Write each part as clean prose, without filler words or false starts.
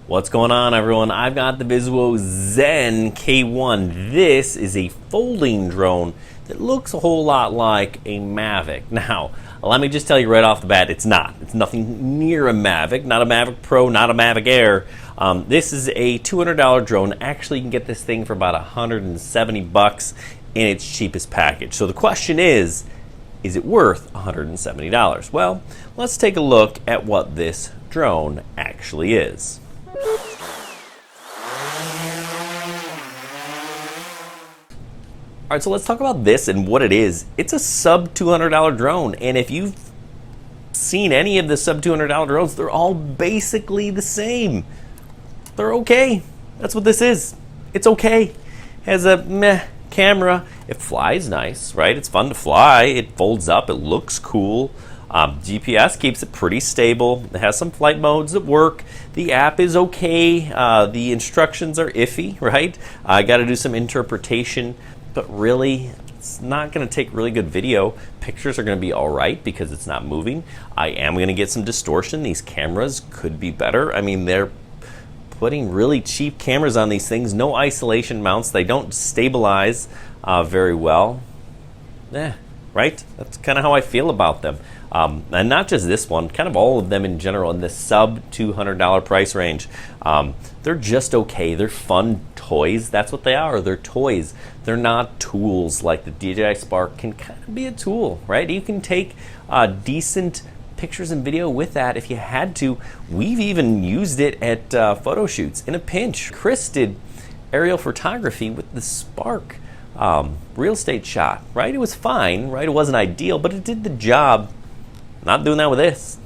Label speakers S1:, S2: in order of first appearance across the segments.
S1: What's going on, everyone? I've got the Visuo Zen K1. This is a folding drone that looks a whole lot like a Mavic. Now, let me just tell you right off the bat, it's not. It's nothing near a Mavic, not a Mavic Pro, not a Mavic Air. This is a $200 drone. Actually, you can get this thing for about 170 bucks in its cheapest package. So the question is it worth $170? Well, let's take a look at what this drone actually is. All right, so let's talk about this and what it is. It's a sub $200 drone, and if you've seen any of the sub $200 drones, they're all basically the same. They're okay. That's what this is. It's okay. Has a meh camera. It flies nice, right? It's fun to fly. It folds up. It looks cool. GPS keeps it pretty stable. It has some flight modes that work. The app is okay. The instructions are iffy, right? I got to do some interpretation, but really, it's not going to take really good video. Pictures are going to be all right because it's not moving. I am going to get some distortion. These cameras could be better. I mean, they're putting really cheap cameras on these things. No isolation mounts. They don't stabilize very well. Right? That's kind of how I feel about them. And not just this one, kind of all of them in general in the sub $200 price range. They're just okay. They're fun toys. That's what they are. They're toys. They're not tools. Like the DJI Spark can kind of be a tool, right? You can take decent pictures and video with that if you had to. We've even used it at photo shoots in a pinch. Chris did aerial photography with the Spark real estate shot, right? It was fine, right? It wasn't ideal, but it did the job. Not doing that with this.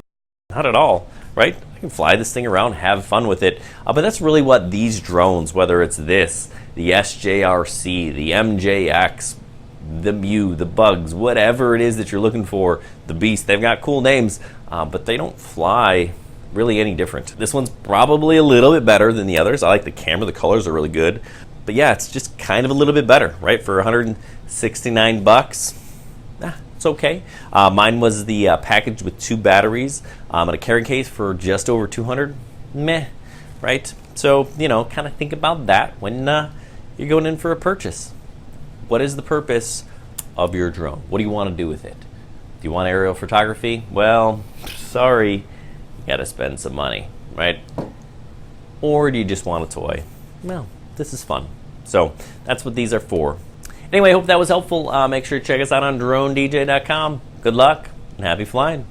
S1: Not at all, right? I can fly this thing around, have fun with it. But that's really what these drones, whether it's this, the SJRC, the MJX, the Mew, the Bugs, whatever it is that you're looking for, the Beast, they've got cool names, but they don't fly really any different. This one's probably a little bit better than the others. I like the camera, the colors are really good. But yeah, it's just kind of a little bit better, right? For 169 bucks. It's okay. Mine was the package with 2 batteries and a carrying case for just over 200. Meh, right? So, you know, kind of think about that when you're going in for a purchase. What is the purpose of your drone? What do you want to do with it? Do you want aerial photography? Well, sorry, you got to spend some money, right? Or do you just want a toy? Well, this is fun. So that's what these are for. Anyway, I hope that was helpful. Make sure to check us out on DroneDJ.com. Good luck and happy flying.